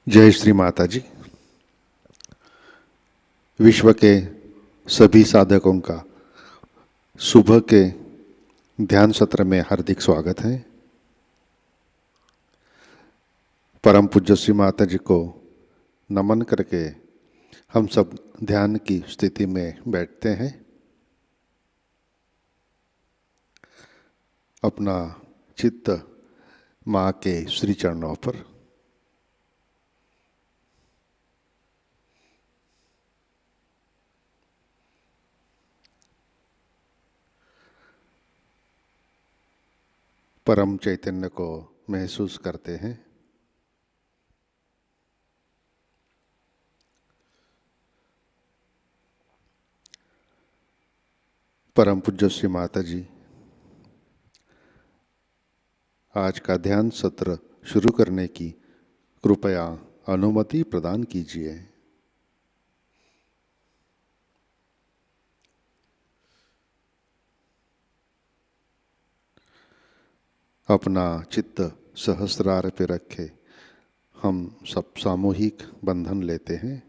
जय श्री माताजी। विश्व के सभी साधकों का सुबह के ध्यान सत्र में हार्दिक स्वागत है। परम पूज्य श्री माताजी को नमन करके हम सब ध्यान की स्थिति में बैठते हैं। अपना चित्त माँ के श्री चरणों पर, परम चैतन्य को महसूस करते हैं। परम पूज्य श्री माताजी आज का ध्यान सत्र शुरू करने की कृपया अनुमति प्रदान कीजिए। अपना चित्त सहस्रार पे रखे हम सब सामूहिक बंधन लेते हैं।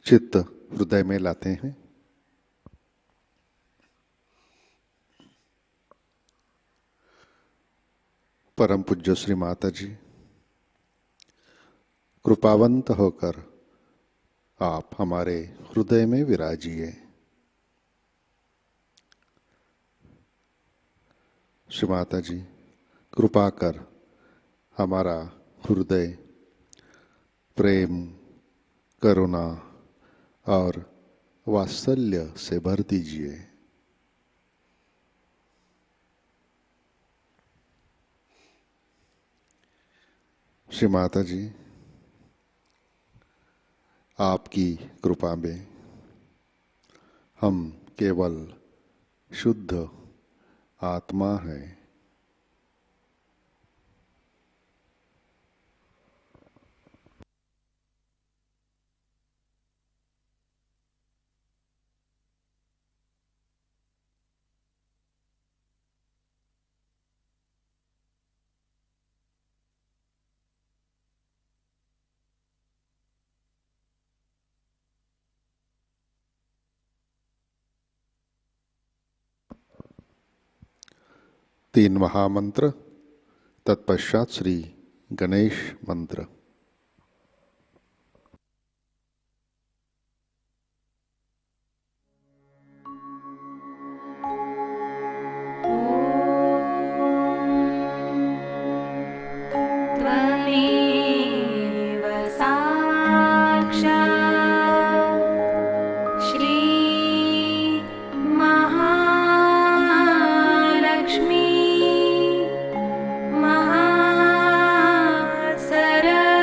चित्त हृदय में लाते हैं। परम पूज्य श्री माताजी कृपावंत होकर आप हमारे हृदय में विराजिए। श्री माताजी कृपा कर हमारा हृदय प्रेम, करुणा और वात्सल्य से भर दीजिए। श्री माताजी आपकी कृपा में हम केवल शुद्ध आत्मा है। तीन महामंत्र, तत्पश्चात श्री गणेश मंत्र। Sahasrara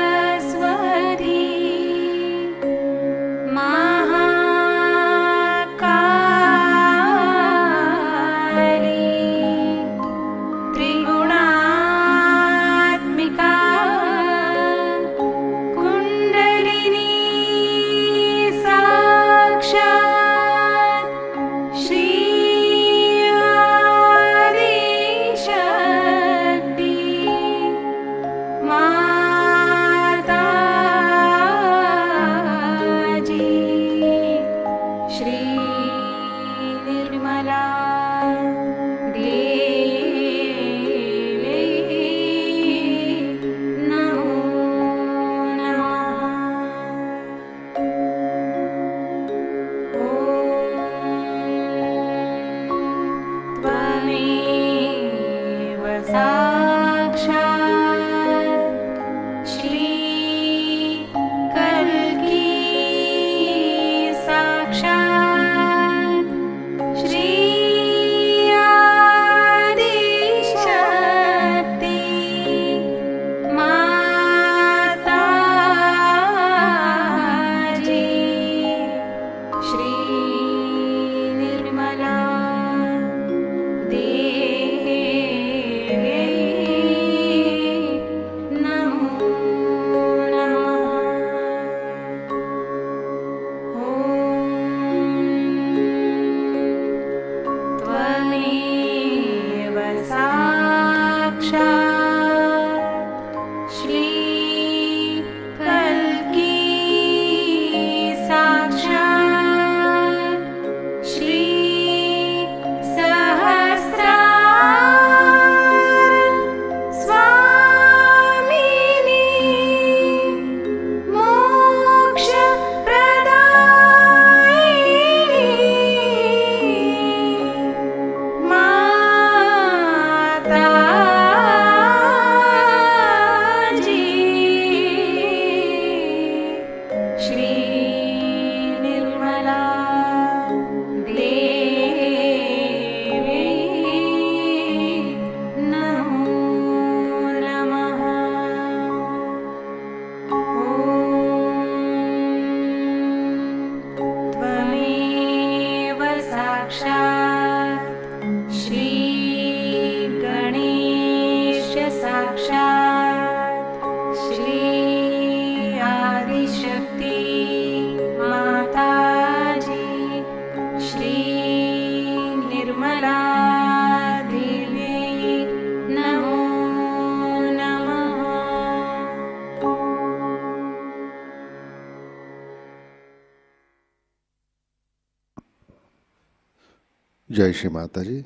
जय श्री माता जी।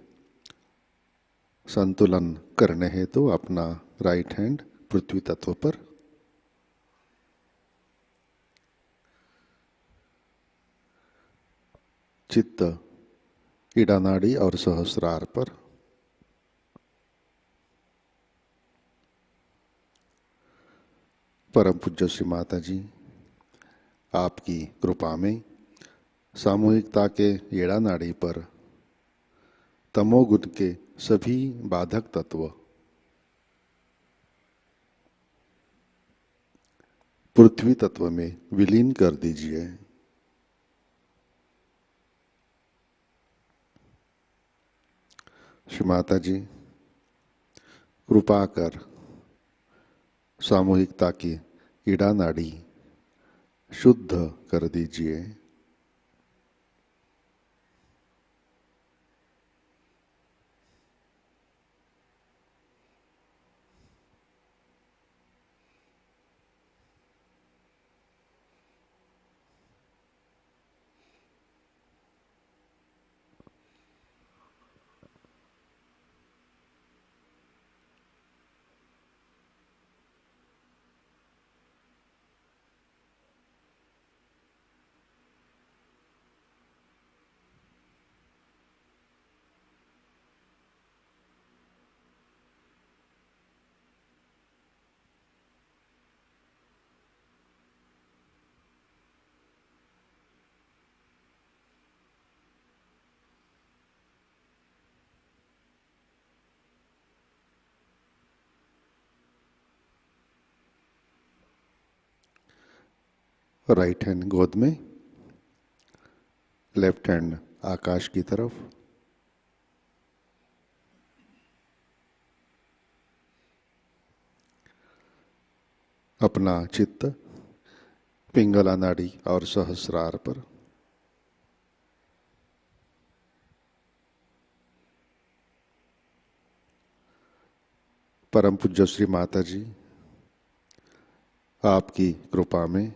संतुलन करने हेतु अपना राइट हैंड पृथ्वी तत्व पर, चित्त ईड़ा नाड़ी और सहस्रार पर, परम पूज्य श्री माता जी आपकी कृपा में सामूहिकता के ईड़ा नाड़ी पर तमोगुण के सभी बाधक तत्व पृथ्वी तत्व में विलीन कर दीजिए। श्री माता जी कृपा कर सामूहिकता की ईड़ा नाड़ी शुद्ध कर दीजिए। राइट हैंड गोद में, लेफ्ट हैंड आकाश की तरफ। अपना चित्त पिंगला नाड़ी और सहस्रार पर। परम पूज्य श्री माता जी आपकी कृपा में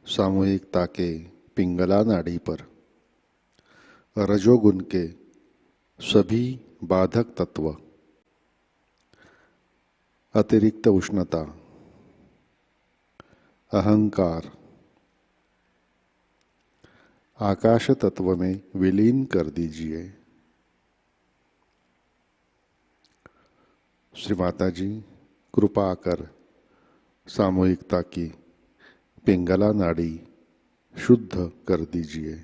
सामूहिकता के पिंगला नाड़ी पर रजोगुण के सभी बाधक तत्व, अतिरिक्त उष्णता, अहंकार आकाश तत्व में विलीन कर दीजिए। श्री माताजी कृपा कर सामूहिकता की पिंगला नाड़ी शुद्ध कर दीजिए।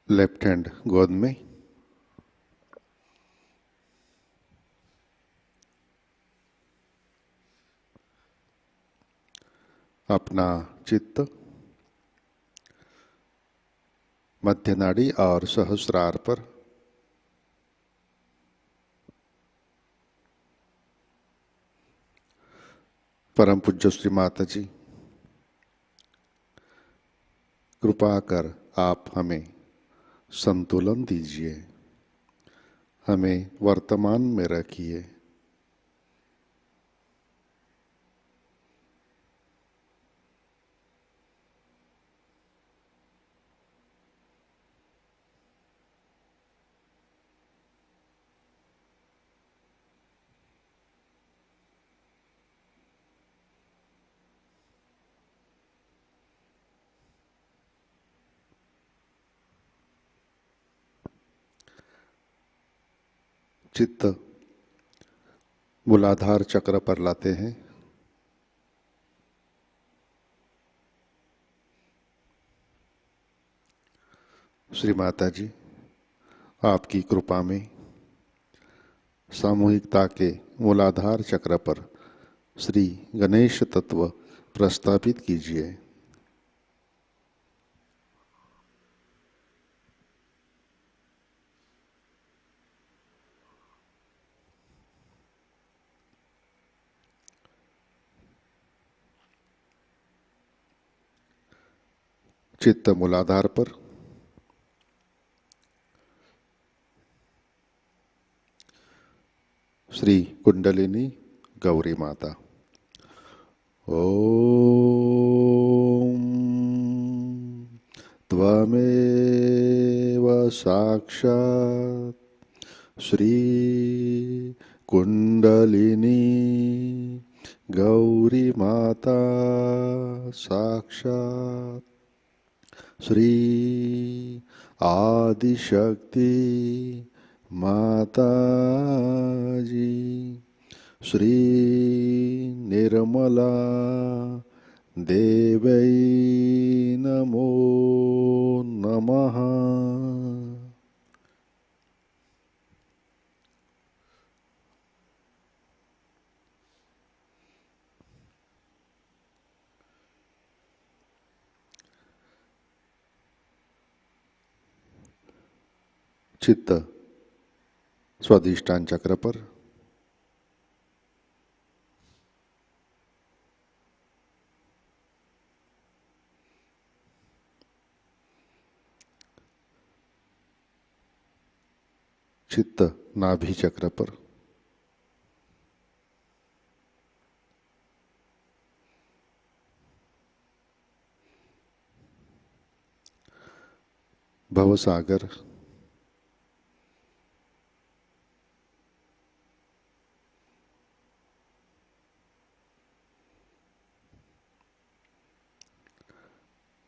लेफ्ट हैंड गोद में, अपना चित्त मध्य नाड़ी और सहस्रार पर, परम पूज्य श्री माता जी कृपा कर आप हमें संतुलन दीजिए, हमें वर्तमान में रखिए। चित्त मूलाधार चक्र पर लाते हैं। श्री माता जी आपकी कृपा में सामूहिकता के मूलाधार चक्र पर श्री गणेश तत्व प्रस्थापित कीजिए। चित्त मूलाधार पर, श्री कुंडलिनी गौरी माता। ओम त्वमेव साक्षात् श्री कुंडलिनी गौरी माता साक्षात् श्री आदिशक्ति माताजी श्री निर्मला देवै नमो नमः। चित्त स्वाधिष्ठान चक्र पर, चित्त नाभि चक्र पर, भवसागर,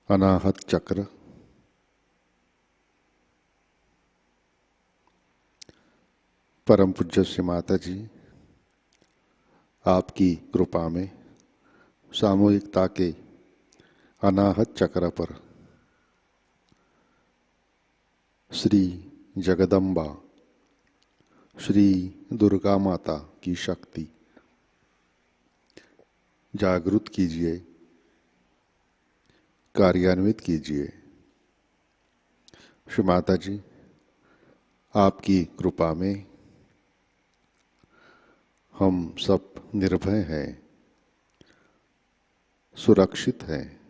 अनाहत चक्र, परम पूज्य श्री माता जी आपकी कृपा में सामूहिकता के अनाहत चक्र पर श्री जगदम्बा श्री दुर्गा माता की शक्ति जागृत कीजिए, कार्यान्वित कीजिए। श्री माता जी, आपकी कृपा में हम सब निर्भय हैं, सुरक्षित हैं।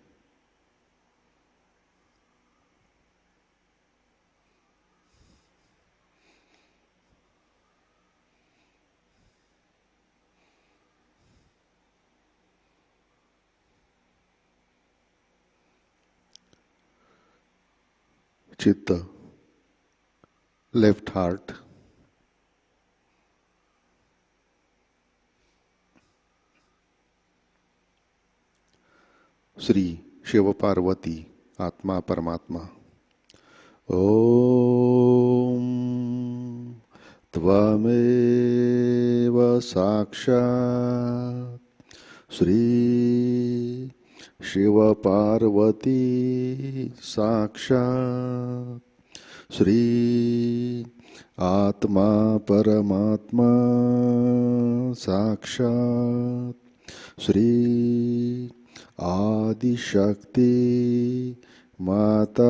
चित्त, लेफ्ट हार्ट, श्री शिव पार्वती आत्मा परमात्मा। ओम त्वमेव साक्षात् श्री शिव पार्वती साक्षात् श्री आत्मा परमात्मा साक्षात् श्री आदिशक्ति माताजी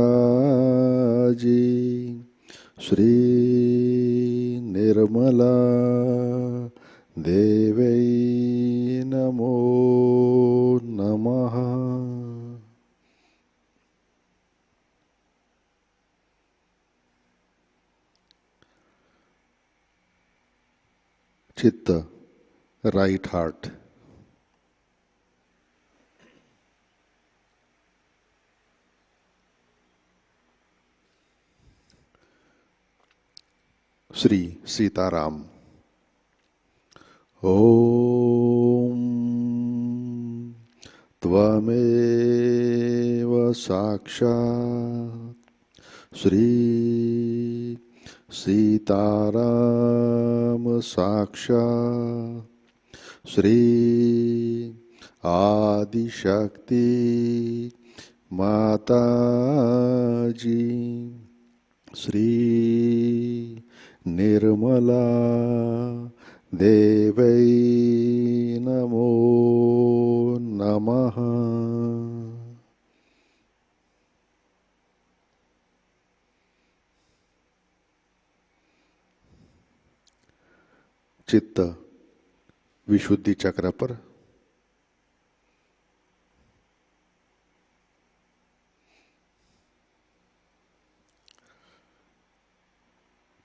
श्री निर्मला देवै नमो नमः। चित्त, राइट हार्ट, श्री सीताराम। ओम त्वमेव साक्षात् श्री सीताराम साक्षात् श्री आदिशक्ति माताजी श्री निर्मला देवै नमो नमः। चित्त विशुद्धि चक्र पर,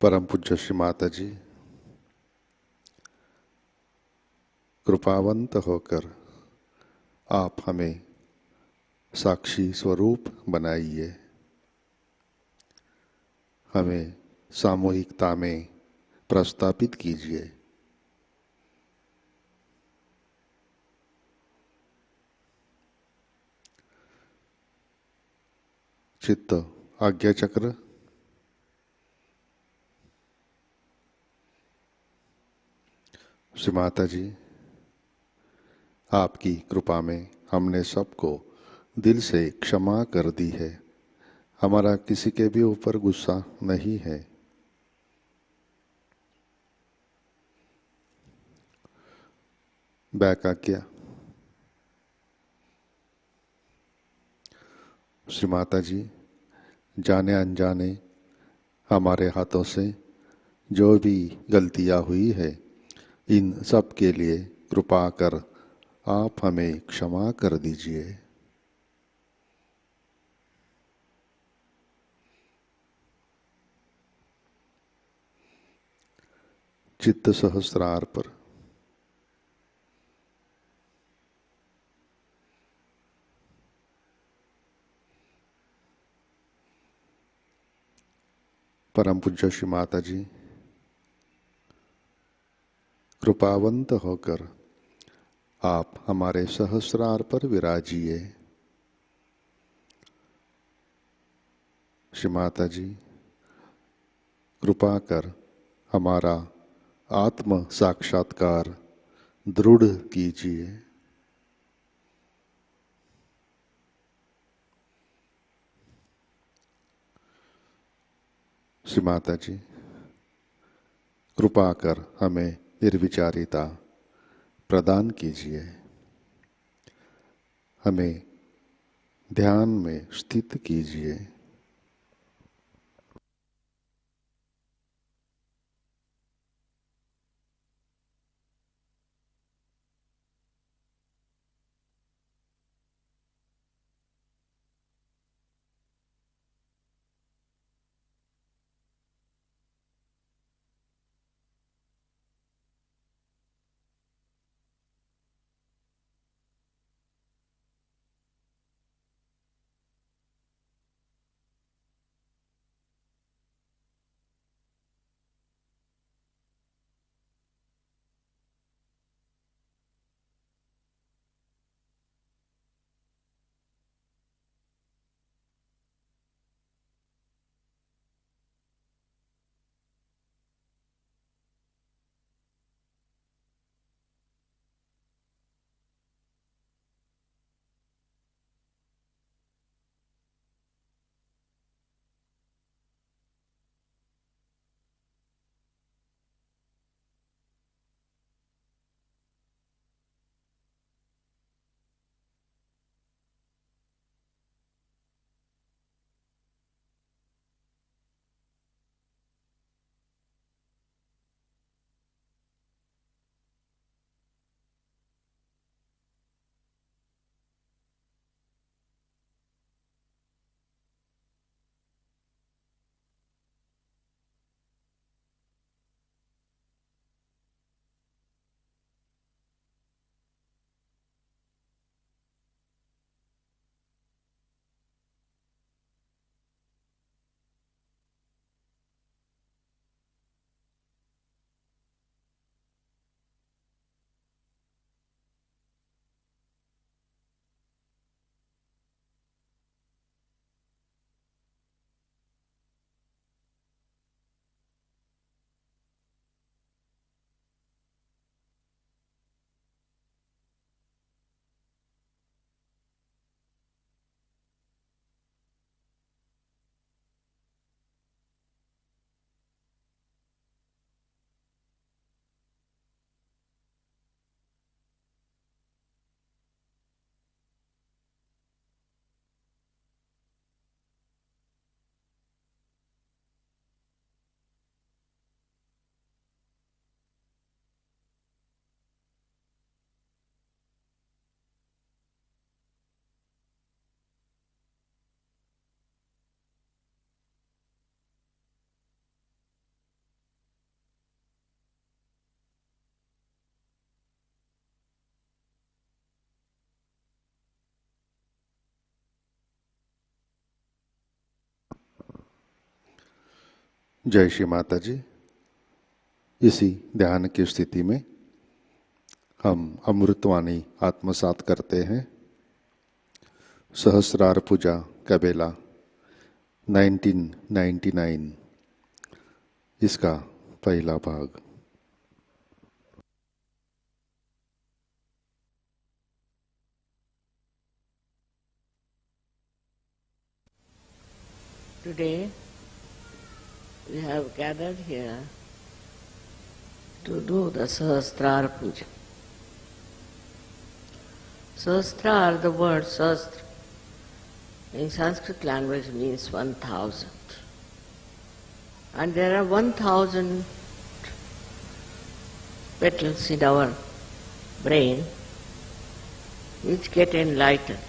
परम पूज्य श्री माता जी कृपावंत होकर आप हमें साक्षी स्वरूप बनाइए, हमें सामूहिकता में प्रस्थापित कीजिए। चित्त आज्ञा चक्र, श्री माता जी आपकी कृपा में हमने सबको दिल से क्षमा कर दी है, हमारा किसी के भी ऊपर गुस्सा नहीं है। बैक आज्ञा, श्री माता जी जाने अनजाने हमारे हाथों से जो भी गलतियां हुई है, इन सब के लिए कृपा कर आप हमें क्षमा कर दीजिए। चित्त सहस्रार पर, परम पूज्य श्री माता जी कृपावंत होकर आप हमारे सहस्रार पर विराजिए। श्री माता जी कृपा कर हमारा आत्म साक्षात्कार दृढ़ कीजिए। श्री माता जी कृपा कर हमें निर्विचारिता प्रदान कीजिए, हमें ध्यान में स्थित कीजिए। जय श्री माता जी। इसी ध्यान की स्थिति में हम अमृतवाणी आत्मसात करते हैं। सहस्रार पूजा कबेला 1999, इसका पहला भाग। Today we have gathered here to do the Sahasrara Puja. Sahasrara, the word Sahasra in Sanskrit language means 1000. And there are 1000 petals in our brain which get enlightened.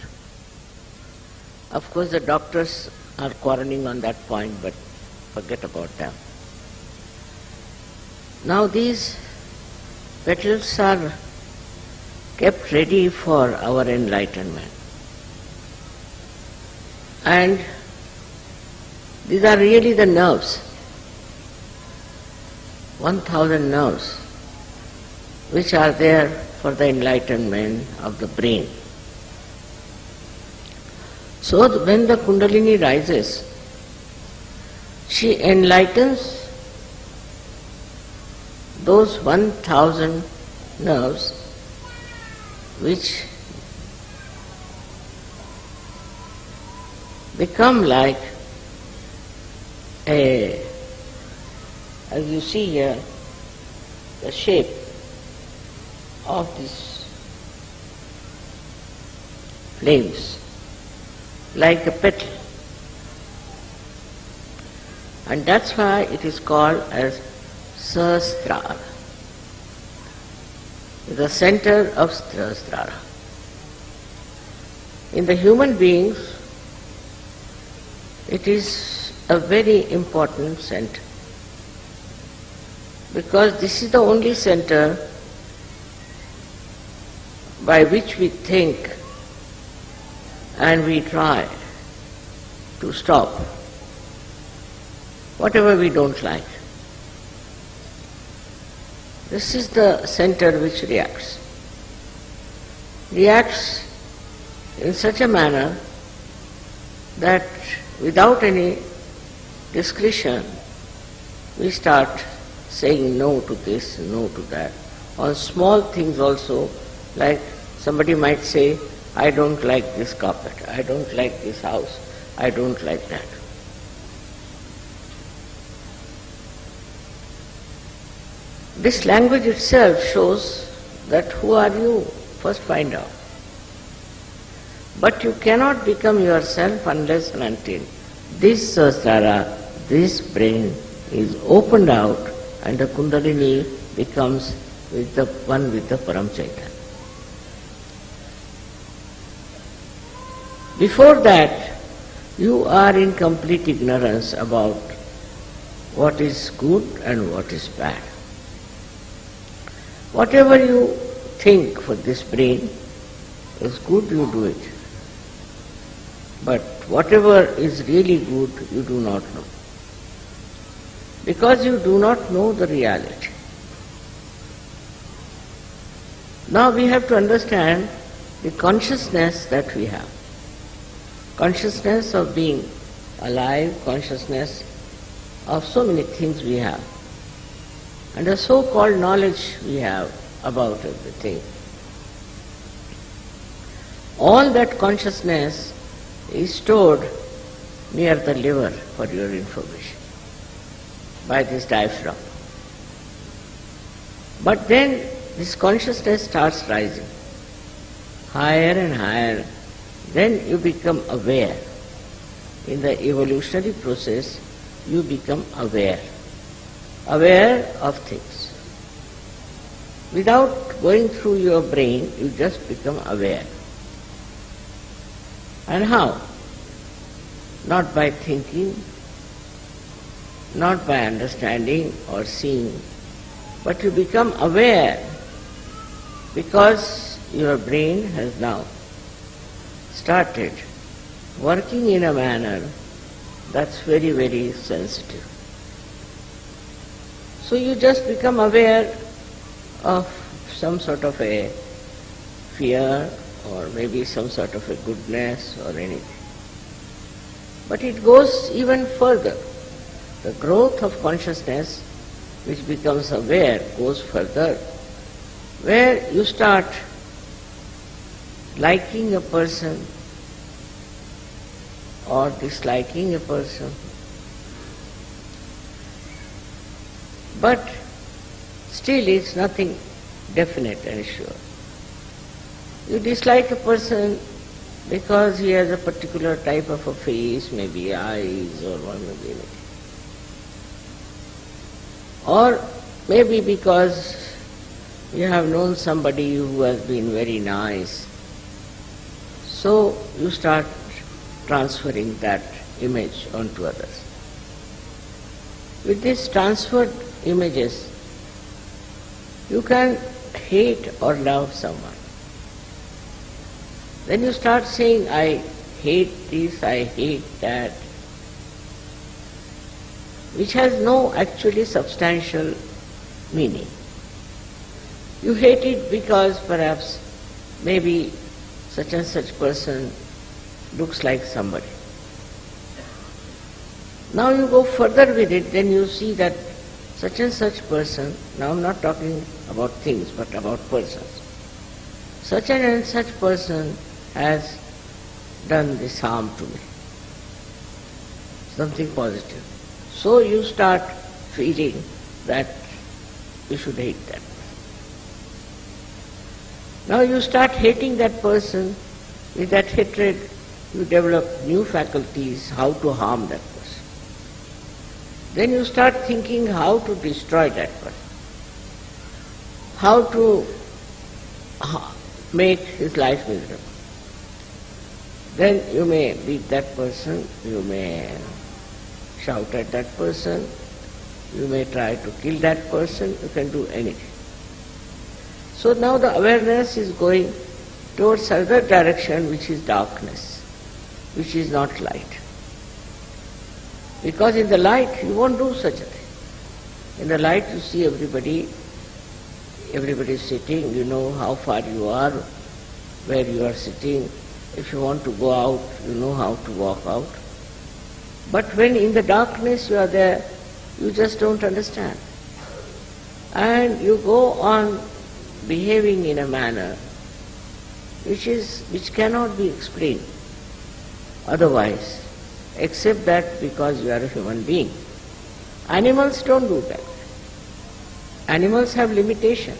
Of course the doctors are quarreling on that point, but forget about them. Now these petals are kept ready for our enlightenment. And these are really the nerves, 1000 nerves, which are there for the enlightenment of the brain. So when the kundalini rises, she enlightens those 1000 nerves which become like a, as you see here, the shape of these flames, like a petal. And that's why it is called as Sahasrara, the center of Sahasrara. In the human beings, it is a very important center, because this is the only center by which we think and we try to stop whatever we don't like. This is the center which reacts in such a manner that without any discretion we start saying no to this, no to that. On small things also, like somebody might say, I don't like this carpet, I don't like this house, I don't like that. This language itself shows that who are you? First find out. But you cannot become yourself unless and until this Sahasrara, this brain is opened out and the kundalini becomes with the one with the Paramchaitanya. Before that, you are in complete ignorance about what is good and what is bad. Whatever you think for this brain is good, you do it. But whatever is really good, you do not know. Because you do not know the reality. Now we have to understand the consciousness that we have. Consciousness of being alive, consciousness of so many things we have, and the so-called knowledge we have about everything. All that consciousness is stored near the liver, for your information, by this diaphragm. But then this consciousness starts rising higher and higher. Then you become aware. In the evolutionary process, you become aware of things. Without going through your brain, you just become aware. And how? Not by thinking, not by understanding or seeing, but you become aware because your brain has now started working in a manner that's very, very sensitive. So you just become aware of some sort of a fear or maybe some sort of a goodness or anything. But it goes even further. The growth of consciousness which becomes aware goes further, where you start liking a person or disliking a person. But still it's nothing definite and sure. You dislike a person because he has a particular type of a face, maybe eyes or one maybe anything. Or maybe because you have known somebody who has been very nice. So you start transferring that image onto others. With these transferred images, you can hate or love someone. Then you start saying, I hate this, I hate that, which has no actually substantial meaning. You hate it because perhaps maybe such and such person looks like somebody. Now you go further with it, then you see that such and such person, now I'm not talking about things but about persons, such and such person has done this harm to me, something positive. So you start feeling that you should hate that. Now you start hating that person. With that hatred, you develop new faculties how to harm that person. Then you start thinking how to destroy that person, how to make his life miserable. Then you may beat that person, you may shout at that person, you may try to kill that person, you can do anything. So now the awareness is going towards other direction, which is darkness, which is not light. Because in the light you won't do such a thing. In the light you see everybody is sitting, you know how far you are, where you are sitting. If you want to go out, you know how to walk out. But when in the darkness you are there, you just don't understand. And you go on behaving in a manner which cannot be explained otherwise, except that because you are a human being. Animals don't do that. Animals have limitation.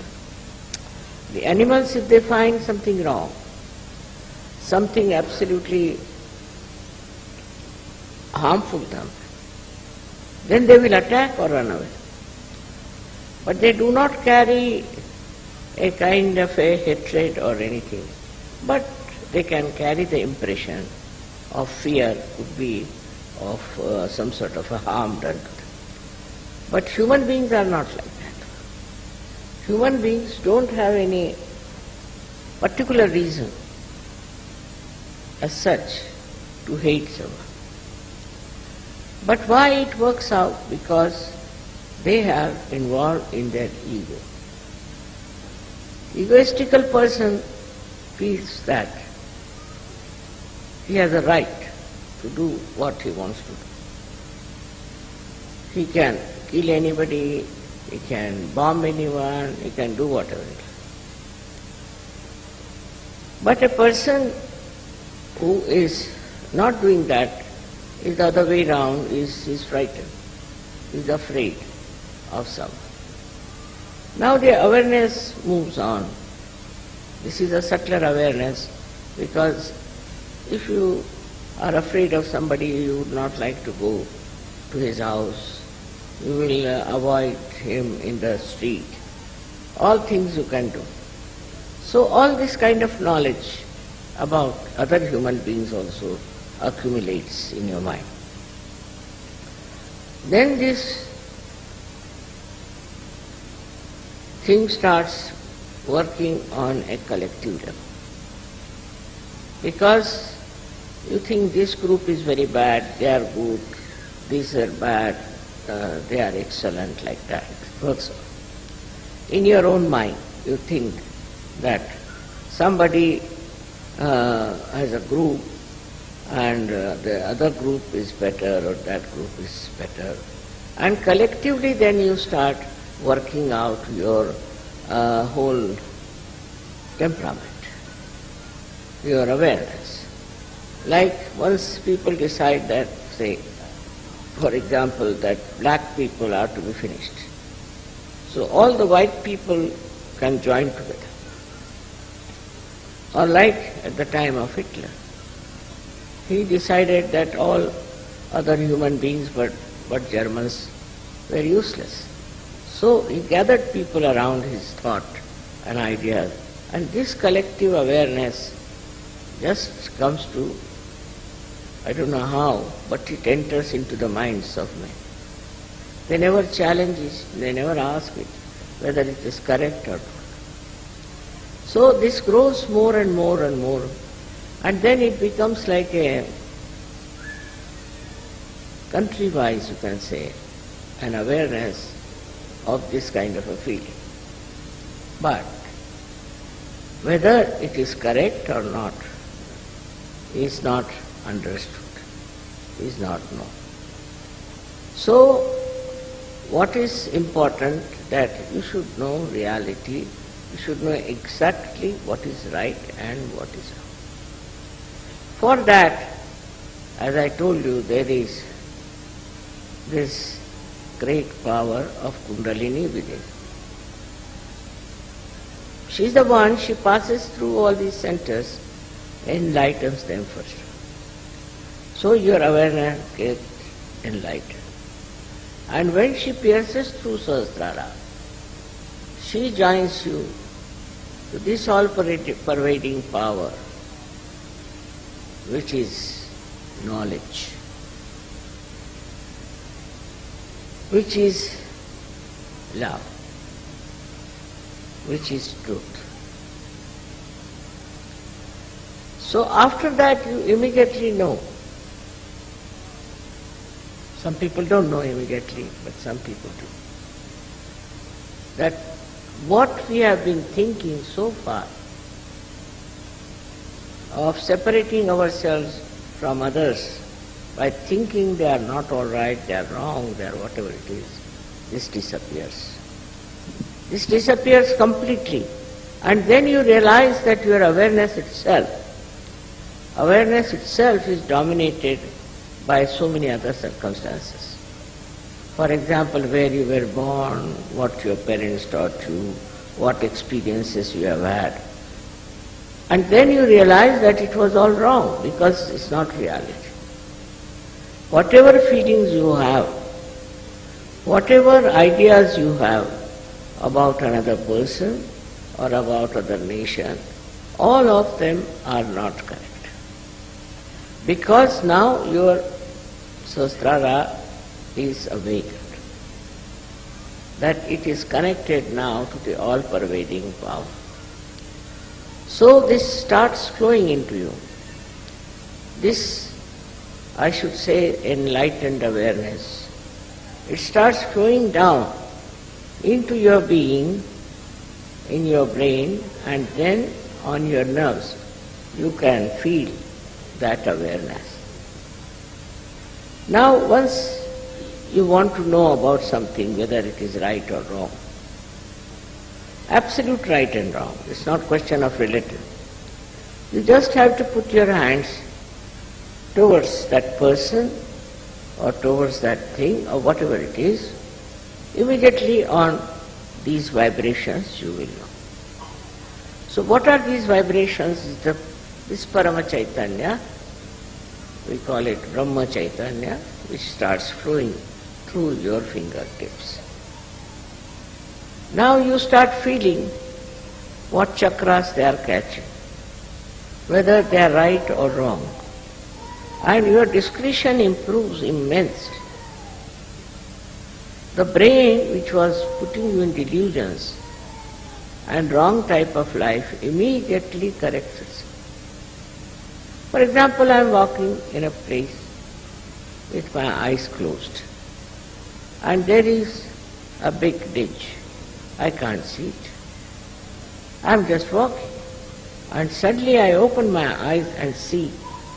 The animals, if they find something wrong, something absolutely harmful to them, then they will attack or run away. But they do not carry a kind of a hatred or anything, but they can carry the impression of fear, could be of some sort of a harm done to them. But human beings are not like that. Human beings don't have any particular reason as such to hate someone. But why it works out? Because they have involved in their ego. Egoistical person feels that he has a right to do what he wants to do. He can kill anybody, he can bomb anyone, he can do whatever. But a person who is not doing that is the other way round, is frightened, is afraid of someone. Now the awareness moves on. This is a subtler awareness, because if you are afraid of somebody, you would not like to go to his house, you will avoid him in the street. All things you can do. So all this kind of knowledge about other human beings also accumulates in your mind. Then this thing starts working on a collective level. Because you think this group is very bad, they are good, these are bad, they are excellent like that. Also, in your own mind, you think that somebody has a group and the other group is better or that group is better. And collectively then you start working out your whole temperament, your awareness. Like once people decide that, say, for example, that black people are to be finished. So all the white people can join together. Or like at the time of Hitler, he decided that all other human beings but Germans were useless. So he gathered people around his thought and ideas, and this collective awareness just comes to, I don't know how, but it enters into the minds of men. They never challenge it, they never ask it whether it is correct or not. So this grows more and more and more, and then it becomes like a country-wise, you can say, an awareness of this kind of a feeling. But whether it is correct or not is not understood, is not known. So what is important, that you should know reality, you should know exactly what is right and what is wrong. For that, as I told you, there is this great power of Kundalini within. She is the one, she passes through all these centers, enlightens them first. So your awareness gets enlightened. And when she pierces through Sahasrara, she joins you to this all-pervading power, which is knowledge, which is love, which is truth. So after that you immediately know. Some people don't know immediately, but some people do. That what we have been thinking so far of separating ourselves from others by thinking they are not all right, they are wrong, they are whatever it is, this disappears. This disappears completely. And then you realize that your awareness itself is dominated by so many other circumstances. For example, where you were born, what your parents taught you, what experiences you have had. And then you realize that it was all wrong because it's not reality. Whatever feelings you have, whatever ideas you have about another person or about other nation, all of them are not correct. Because now your Sahasrara is awakened, that it is connected now to the all-pervading power. So this starts flowing into you. This, I should say, enlightened awareness, it starts flowing down into your being, in your brain, and then on your nerves. You can feel that awareness. Now once you want to know about something, whether it is right or wrong, absolute right and wrong, it's not question of relative. You just have to put your hands towards that person or towards that thing or whatever it is, immediately on these vibrations you will know. So what are these vibrations? This Paramchaitanya, we call it Brahma Chaitanya, which starts flowing through your fingertips. Now you start feeling what chakras they are catching, whether they are right or wrong. And your discretion improves immensely. The brain, which was putting you in delusions and wrong type of life, immediately corrects itself. For example, I am walking in a place with my eyes closed. and there is a big ditch. I can't see it. I'm just walking, and suddenly I open my eyes and see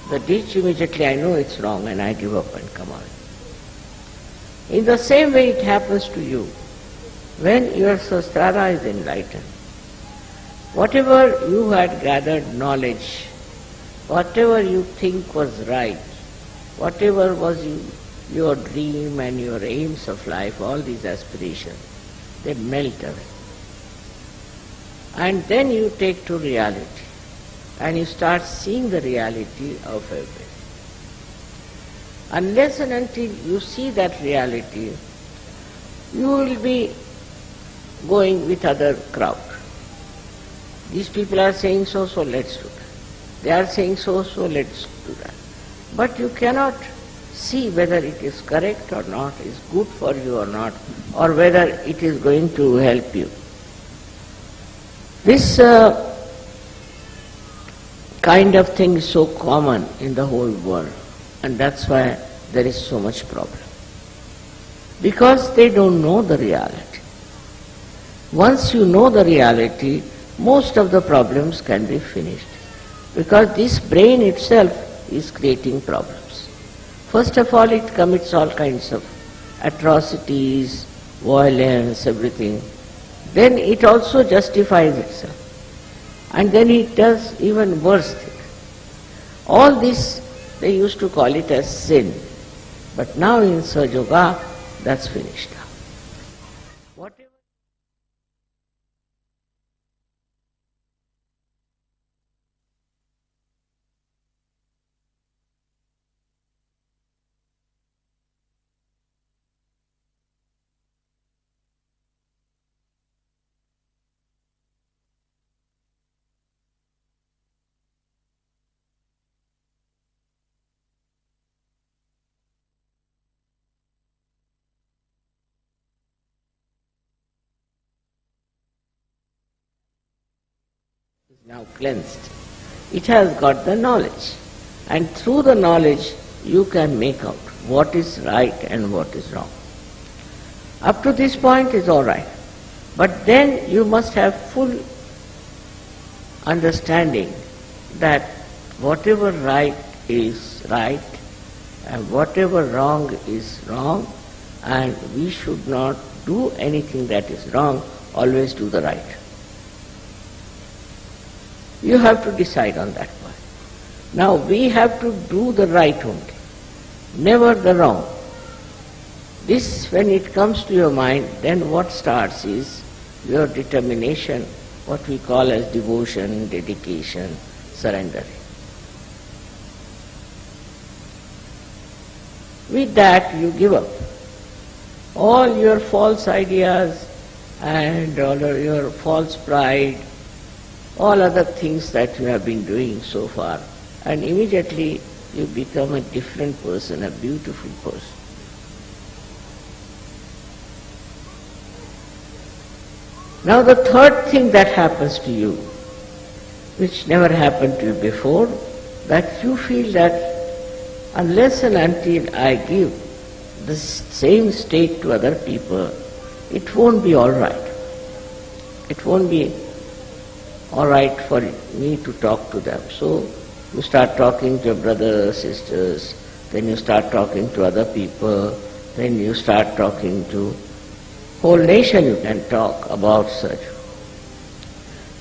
the ditch. Immediately I know it's wrong and I give up and come out. In the same way it happens to you. When your Sahasrara is enlightened, whatever you had gathered knowledge, whatever you think was right, whatever was your dream and your aims of life, all these aspirations, they melt away. And then you take to reality and you start seeing the reality of everything. Unless and until you see that reality, you will be going with other crowd. These people are saying so, so let's do that. They are saying so, so let's do that. But you cannot see whether it is correct or not, is good for you or not, or whether it is going to help you. This kind of thing is so common in the whole world, and that's why there is so much problem. Because they don't know the reality. Once you know the reality, most of the problems can be finished. Because this brain itself is creating problems. First of all, it commits all kinds of atrocities, violence, everything. Then it also justifies itself. And then it does even worse things. All this, they used to call it as sin. But now in SahajaYoga, that's finished now. Whatever is now cleansed. It has got the knowledge. And through the knowledge, you can make out what is right and what is wrong. Up to this point is all right. But then you must have full understanding that whatever right is right and whatever wrong is wrong, and we should not do anything that is wrong, always do the right. You have to decide on that point. Now we have to do the right only, never the wrong. This, when it comes to your mind, then what starts is your determination, what we call as devotion, dedication, surrendering. With that you give up all your false ideas and all your false pride, all other things that you have been doing so far, and immediately you become a different person, a beautiful person. Now the third thing that happens to you, which never happened to you before, that you feel that unless and until I give the same state to other people, it won't be all right. It won't be all right for me to talk to them. So you start talking to your brothers, sisters, then you start talking to other people, then you start talking to whole nation. You can talk about such.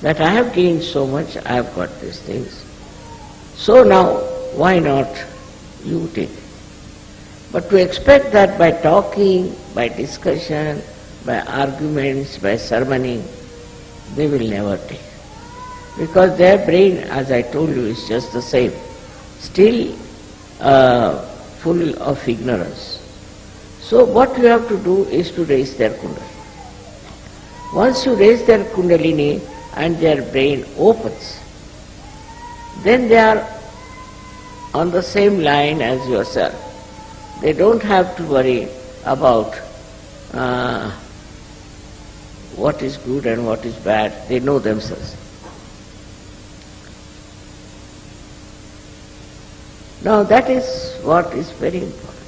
That I have gained so much, I have got these things. So now, why not you take it? But to expect that by talking, by discussion, by arguments, by sermoning, they will never take. Because their brain, as I told you, is just the same, still full of ignorance. So what you have to do is to raise their kundalini. Once you raise their kundalini and their brain opens, then they are on the same line as yourself. They don't have to worry about what is good and what is bad. They know themselves. Now that is what is very important.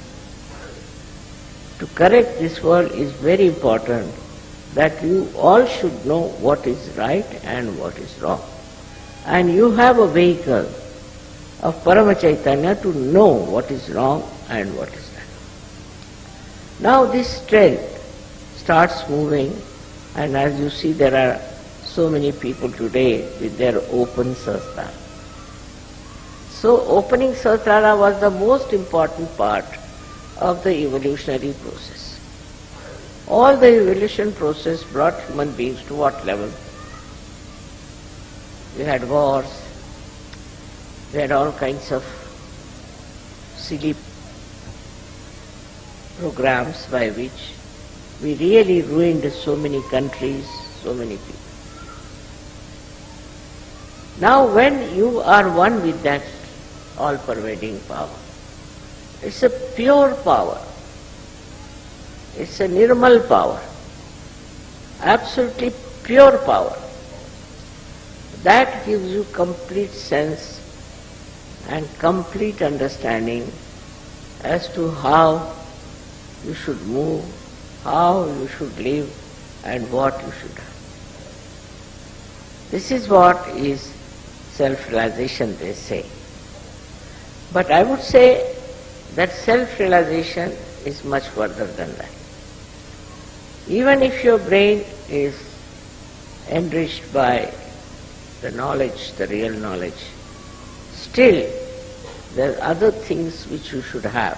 to correct this world is very important, that you all should know what is right and what is wrong. And you have a vehicle of Paramchaitanya to know what is wrong and what is right. Now this strength starts moving, and as you see, there are so many people today with their open Sahasrara. So opening Sahasrara was the most important part of the evolutionary process. All the evolution process brought human beings to what level? We had wars, we had all kinds of silly programs by which we really ruined so many countries, so many people. Now when you are one with that all-pervading power, it's a pure power, it's a nirmal power, absolutely pure power. That gives you complete sense and complete understanding as to how you should move, how you should live, and what you should have. This is what is self-realization, they say. But I would say that self-realization is much further than that. Even if your brain is enriched by the knowledge, the real knowledge, still there are other things which you should have.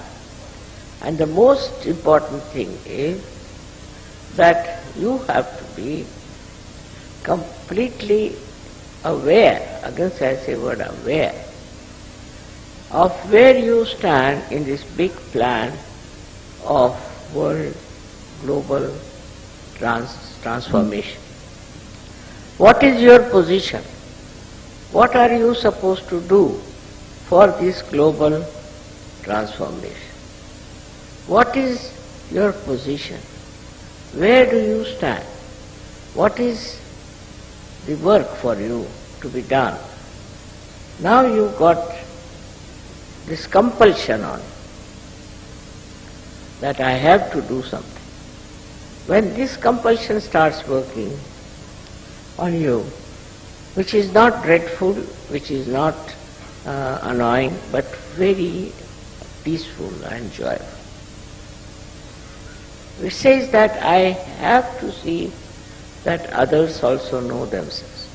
And the most important thing is that you have to be completely aware, again I say word aware, of where you stand in this big plan of world global transformation. What is your position? What are you supposed to do for this global transformation? What is your position? Where do you stand? What is the work for you to be done? Now you got this compulsion on you that I have to do something. When this compulsion starts working on you, which is not dreadful, which is not annoying, but very peaceful and joyful. It says that I have to see that others also know themselves.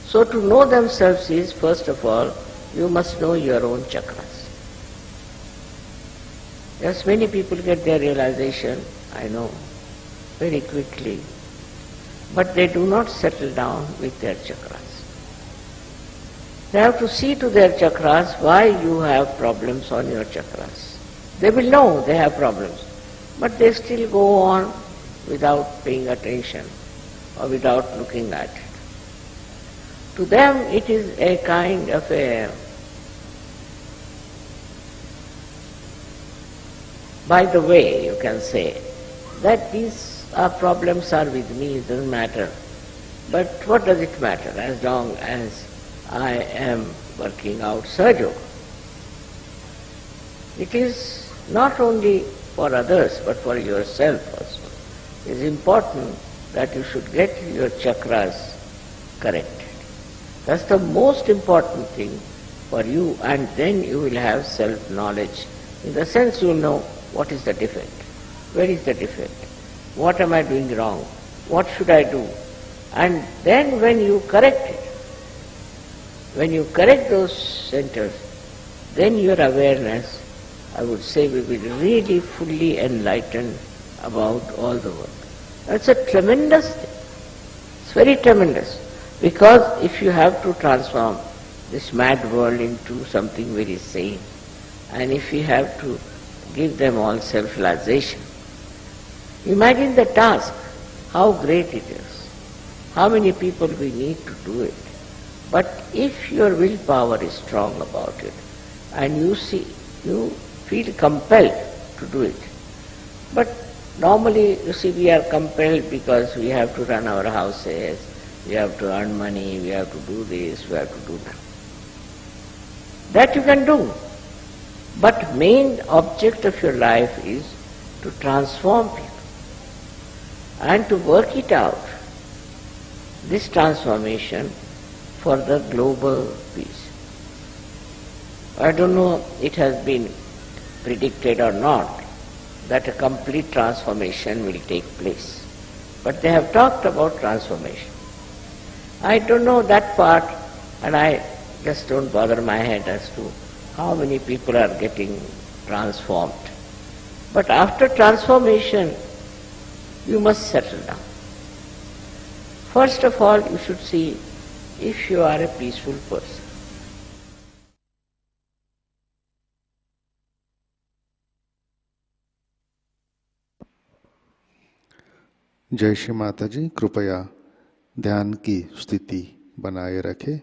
So to know themselves is, first of all, you must know your own chakras. Yes, many people get their realization, I know, very quickly, but they do not settle down with their chakras. They have to see to their chakras why you have problems on your chakras. They will know they have problems, but they still go on without paying attention or without looking at it. To them it is a kind of a, by the way, you can say, that these problems are with me, it doesn't matter. But what does it matter as long as I am working out SahajaYoga? It is not only for others but for yourself also. It is important that you should get your chakras corrected. That's the most important thing for you, and then you will have self-knowledge. In the sense you will know what is the defect, where is the defect, what am I doing wrong, what should I do. And then when you correct it, when you correct those centers, then your awareness, I would say, will be really fully enlightened about all the work. That's a tremendous thing. It's very tremendous. Because if you have to transform this mad world into something very sane, and if you have to give them all self-realization, imagine the task, how great it is, how many people we need to do it. But if your willpower is strong about it, and you feel compelled to do it. But normally, you see, we are compelled because we have to run our houses, we have to earn money, we have to do this, we have to do that. That you can do. But main object of your life is to transform people and to work it out, this transformation for the global peace. I don't know it has been predicted or not that a complete transformation will take place. But they have talked about transformation. I don't know that part, and I just don't bother my head as to how many people are getting transformed. But after transformation, you must settle down. First of all, you should see if you are a peaceful person. जय श्री माता जी, कृपया ध्यान की स्थिति बनाए रखें।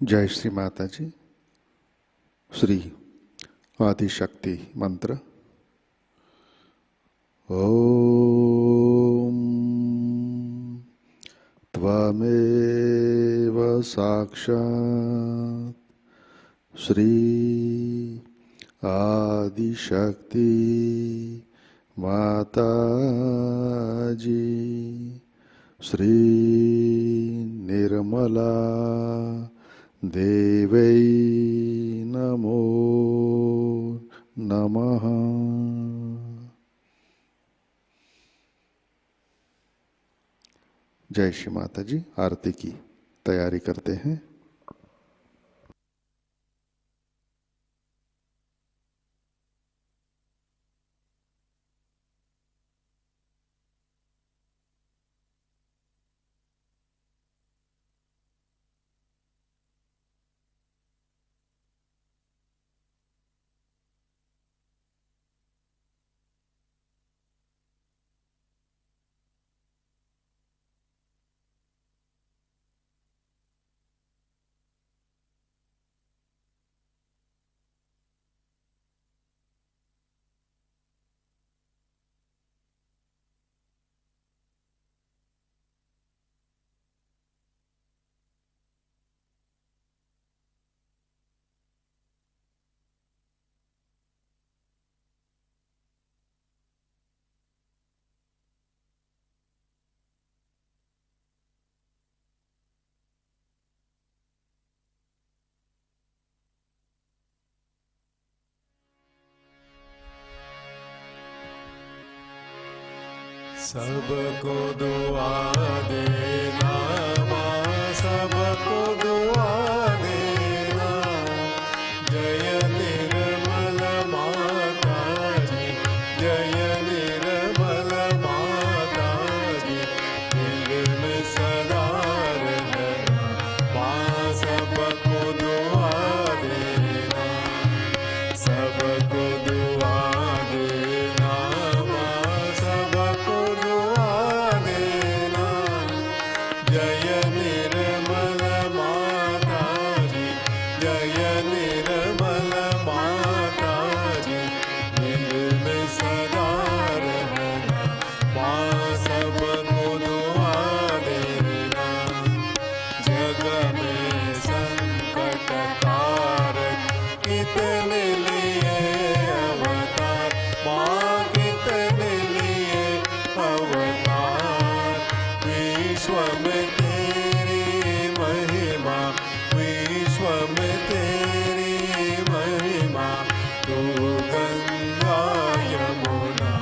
जय श्री माता जी। श्री आदिशक्ति मंत्र। ओम त्वमेव साक्षात् श्री आदिशक्ति माताजी श्री निर्मला देवै नमो नमः। जय श्री माता जी। आरती की तैयारी करते हैं। सबको दुआ देना माँ, सबको दुआ देना। जय निर्मल माता जी, जय निर्मल माता जी। दिल में सदा रहना माँ, सबको दुआ देना, सबको दुआ देना माँ, सबको दुआ देना। जय निर्मल माता जी, जय निर्मल माता जी। दिल में सदा रहना माँ, सबको दुआ देना। जग में संकट कारक कितने लिए अवतार माँ, कितने लिए अवतार। विश्व में तेरी महिमा, विश्व में तेरी महिमा। तू गंगा यमुना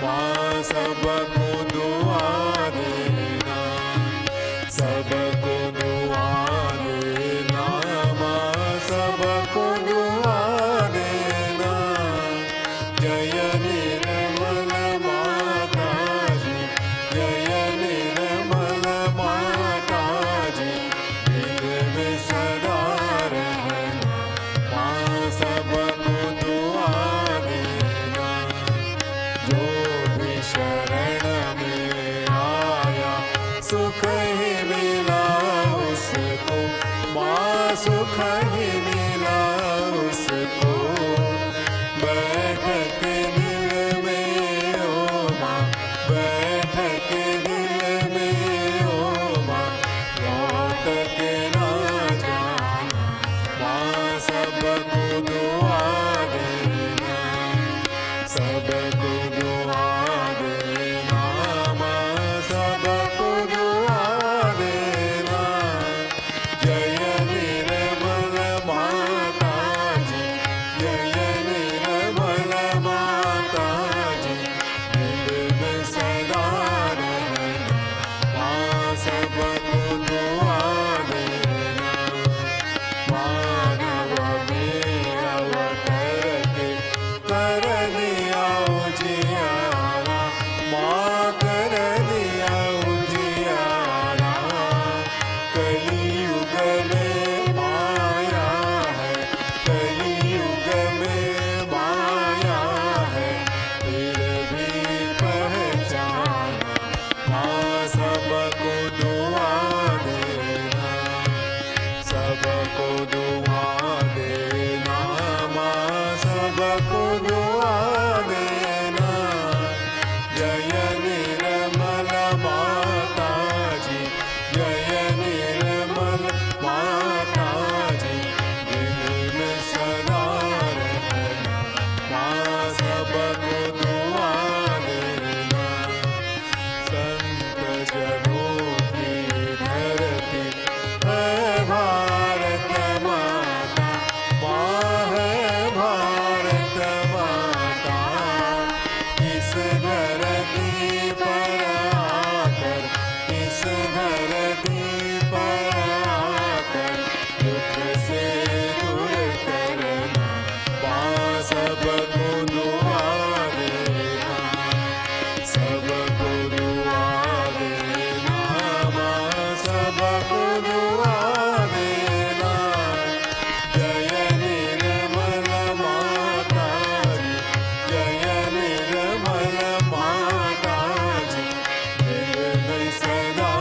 माँ, सबको दुआ देना, सबको दुआ देना माँ, सबको दुआ देना। जय निर्मल माता जी, जय निर्मल माता जी। दिल में सदा रहना माँ, सबको दुआ देना। जो भी शरण में आया सुख ही मिला उसको माँ, सुख ही मिला उसको। बैठक दिल में ओ माँ, बैठक दिल में ओ माँ। लौट के ना जाना माँ, सबको दुआ देना, सबको दुआ देना माँ, सबको दुआ देना। जय निर्मल सबको दुआ देना। जय निर्मल माता जी, जय निर्मल माता जी, दिल में सदा रहना माँ सबको दुआ देना। संत जनों की धरती है भारत माता, माँ है भारत माता। इस धरती पर आकर, इस धरती पर आकर दुख से दूर करना माँ सबको दुआ देना। सबको दुआ देना माँ सबको दुआ देना। जय निर्मल माता जी, जय निर्मल माता जी, दिल में सदा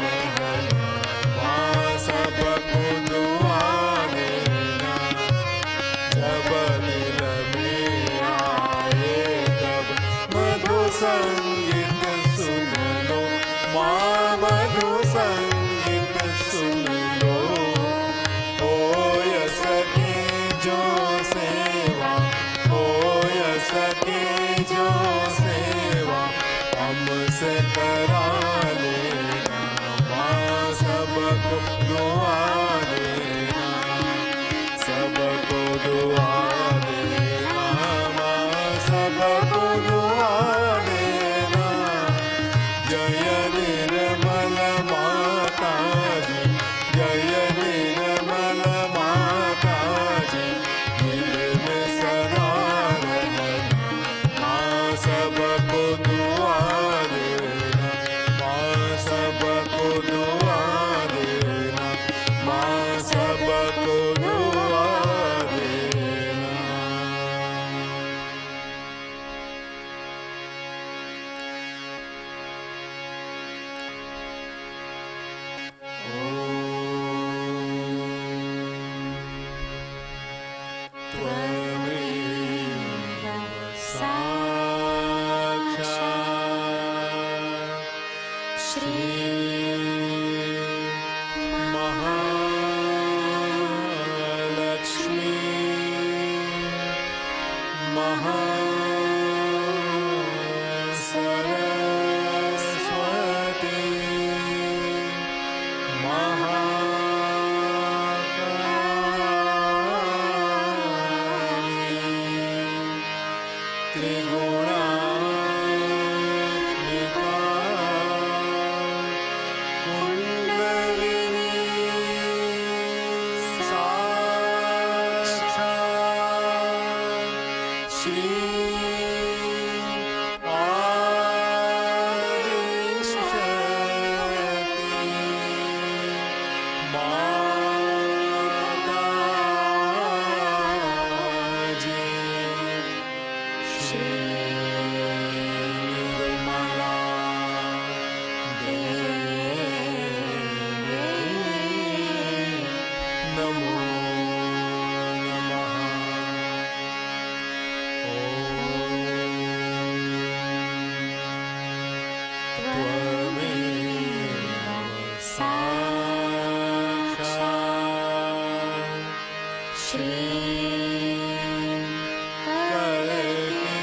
रहना माँ सबको दुआ देना। जब दिल में आए तब मधु संगीत सुन लो माँ, मधु संगीत सुन लो। हो सके जो सेवा, हो सके जो सेवा हमसे करा लेना माँ सबको दुआ देना। सबको दुआ देना माँ सबको दुआ देना। जय निर्मल माता जी, जय निर्मल माता जी, दिल में सदा रहना माँ सबको दुआ देना। माँ सबको दुआ देना, माँ सबको दुआ देना। त्वमेव साक्षात् श्री महालक्ष्मी महासरस्वती महाकाली त्रिगुणात्मिका कुंडलिनी साक्षात् श्री आदिशक्ति माताजी। श्री निर्मला देवी नमो नमः। त्वमेव साक्षात् श्री कलकी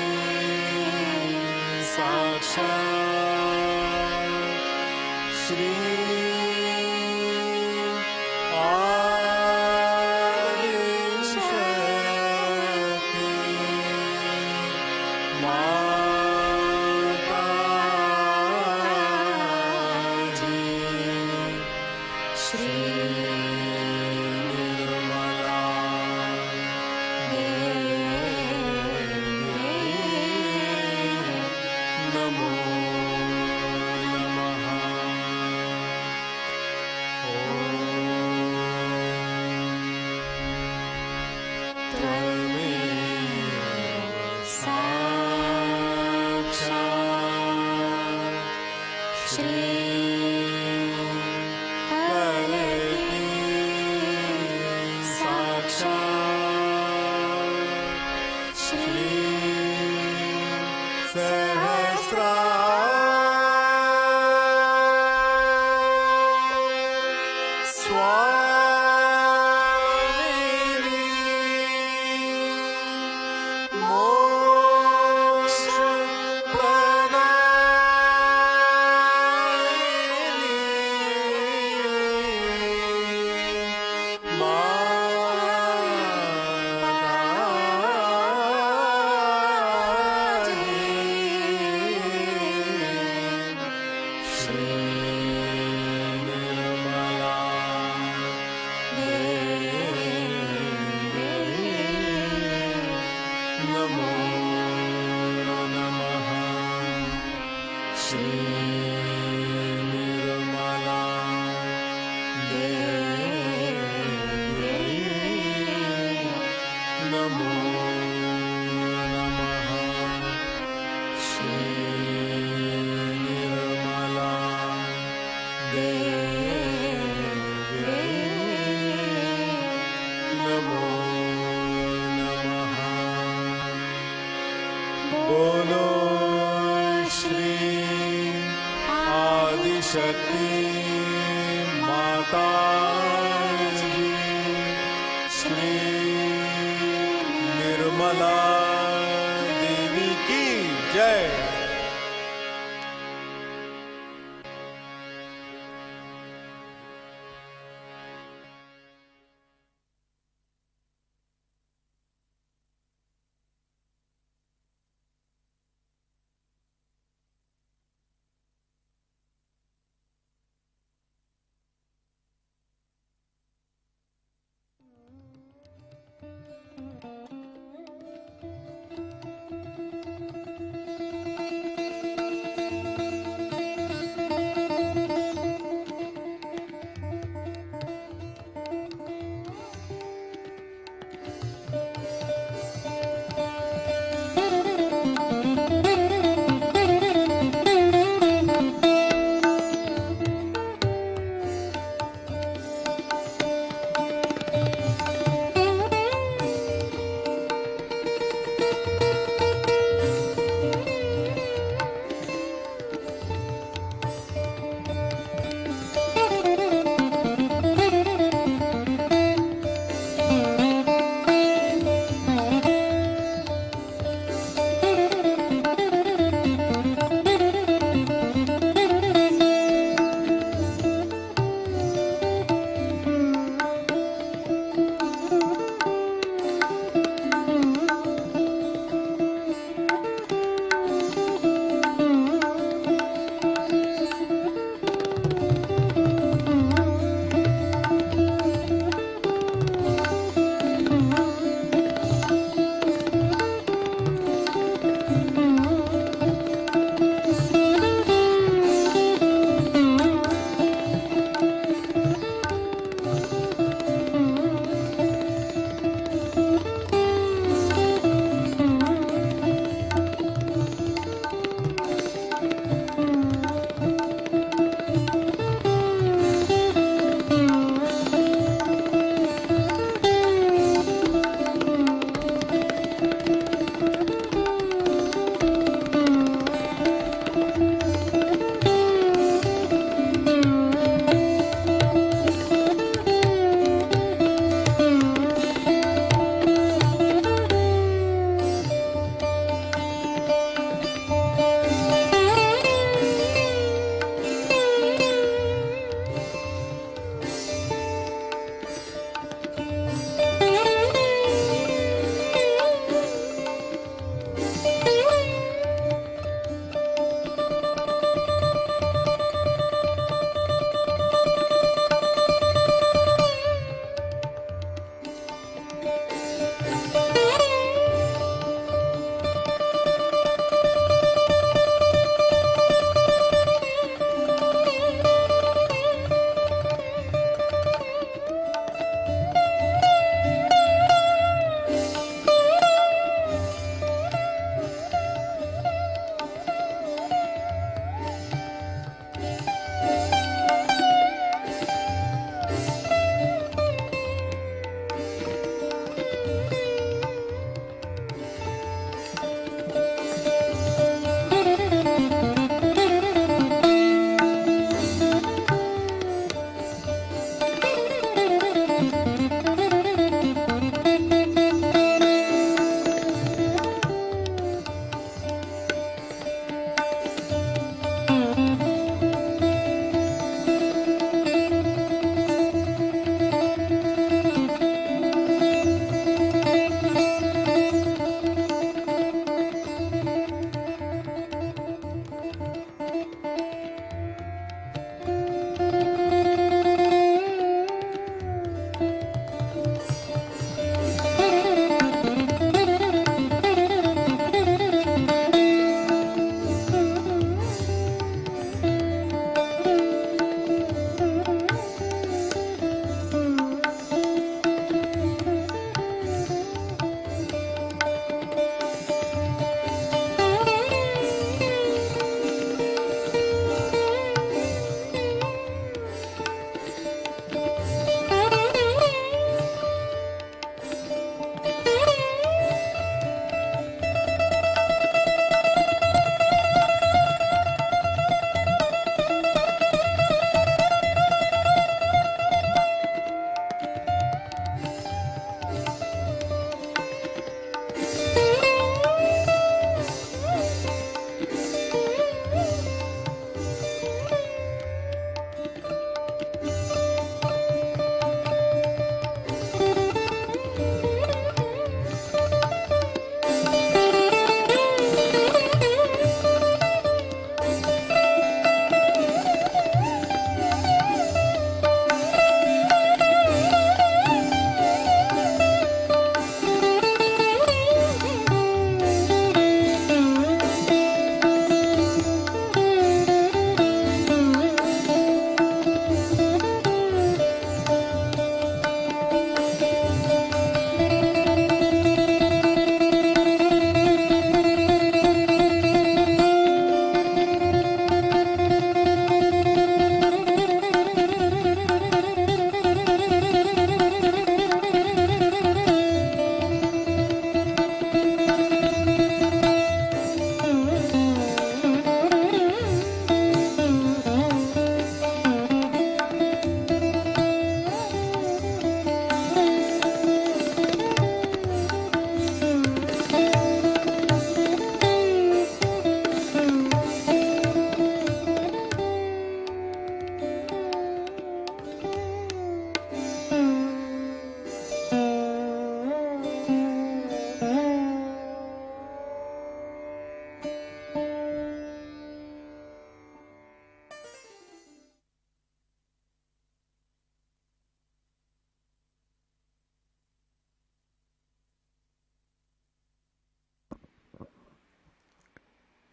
साक्षात् श्री आदिशक्ति माताजी। श्री निर्मला देवी नमो नमः। त्वमेव साक्षात् श्री कलकी साक्षात् श्री बोलो श्री आदिशक्ति माता जी, श्री निर्मला देवी की जय।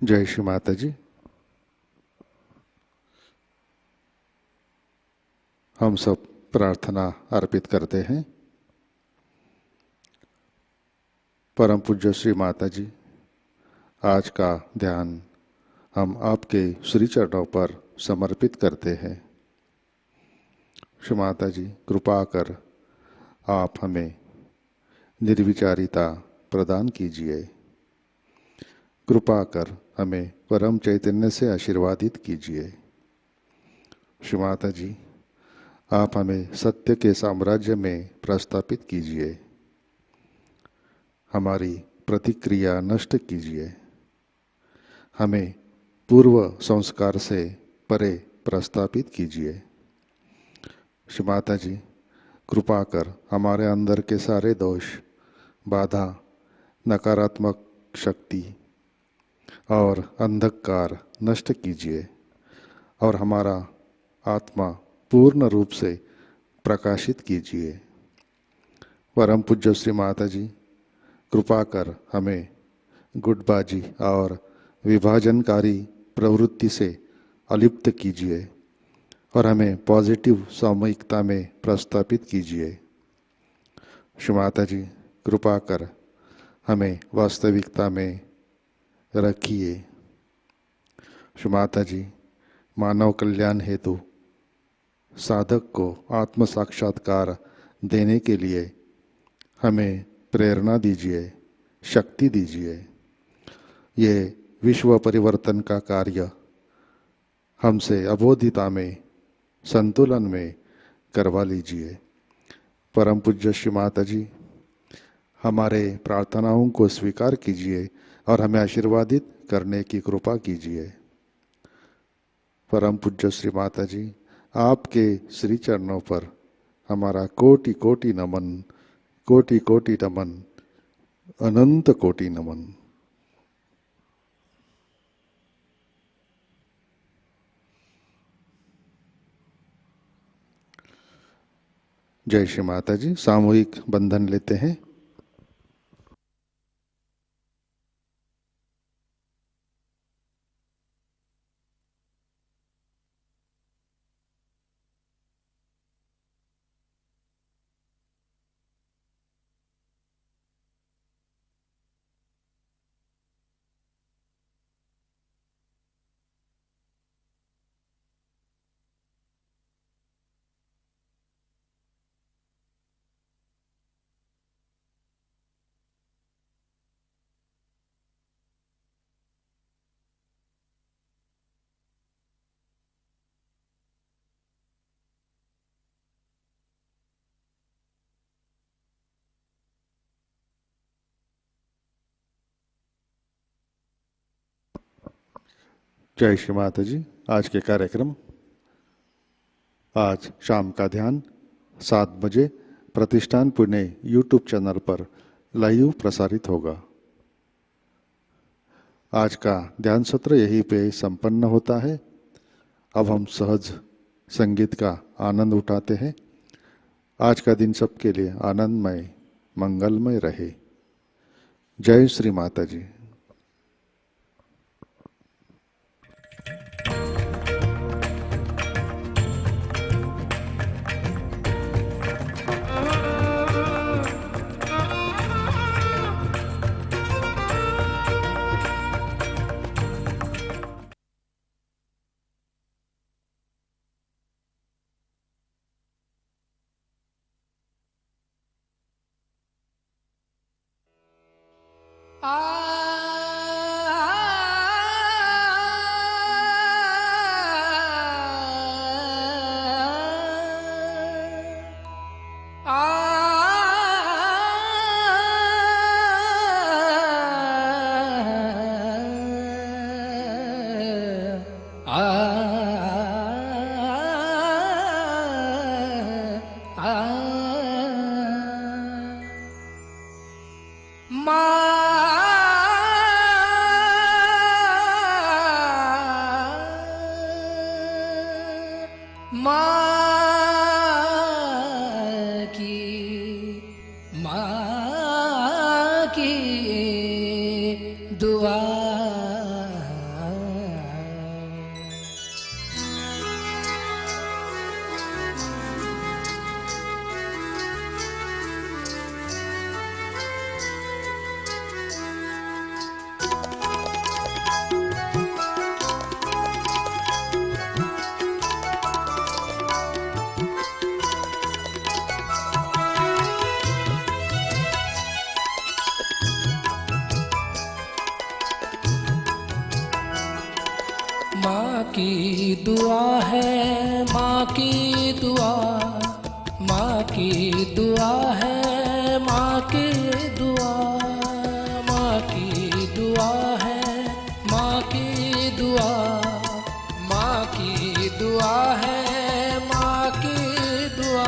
जय श्री माता जी। हम सब प्रार्थना अर्पित करते हैं। परम पूज्य श्री माता जी, आज का ध्यान हम आपके श्री चरणों पर समर्पित करते हैं। श्री माता जी, कृपा कर आप हमें निर्विचारिता प्रदान कीजिए। कृपा कर हमें परम चैतन्य से आशीर्वादित कीजिए। श्री माता जी, आप हमें सत्य के साम्राज्य में प्रस्थापित कीजिए। हमारी प्रतिक्रिया नष्ट कीजिए। हमें पूर्व संस्कार से परे प्रस्थापित कीजिए। श्री माता जी, कृपा कर हमारे अंदर के सारे दोष, बाधा, नकारात्मक शक्ति और अंधकार नष्ट कीजिए और हमारा आत्मा पूर्ण रूप से प्रकाशित कीजिए। परम पूज्य श्री माता जी, कृपा कर हमें गुटबाजी और विभाजनकारी प्रवृत्ति से अलिप्त कीजिए और हमें पॉजिटिव सामूहिकता में प्रस्थापित कीजिए। श्री माता जी, कृपा कर हमें वास्तविकता में रखिए। श्री माता जी, मानव कल्याण हेतु साधक को आत्म साक्षात्कार देने के लिए हमें प्रेरणा दीजिए, शक्ति दीजिए। ये विश्व परिवर्तन का कार्य हमसे अबोधिता में, संतुलन में करवा लीजिए। परम पूज्य श्री माता जी, हमारे प्रार्थनाओं को स्वीकार कीजिए और हमें आशीर्वादित करने की कृपा कीजिए। परम पूज्य श्री माता जी, आपके श्री चरणों पर हमारा कोटि कोटि नमन, कोटि कोटि नमन, अनंत कोटि नमन। जय श्री माता जी। सामूहिक बंधन लेते हैं। जय श्री माता जी। आज के कार्यक्रम, आज शाम का ध्यान 7 बजे प्रतिष्ठान पुणे यूट्यूब चैनल पर लाइव प्रसारित होगा। आज का ध्यान सत्र यहीं पे संपन्न होता है। अब हम सहज संगीत का आनंद उठाते हैं। आज का दिन सबके लिए आनंदमय, मंगलमय रहे। जय श्री माता जी। Ma दुआ है, माँ की दुआ, माँ की दुआ है, माँ की दुआ, माँ की दुआ है, माँ की दुआ, माँ की दुआ है, माँ की दुआ।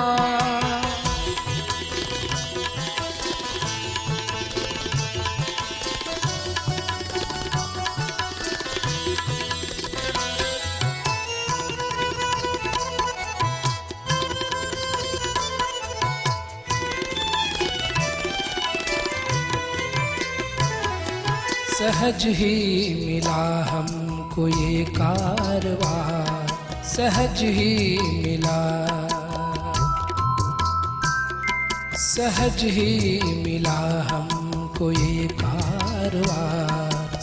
सहज ही मिला हमको ये कारवा, सहज ही मिला, सहज ही मिला हमको ये कारवा,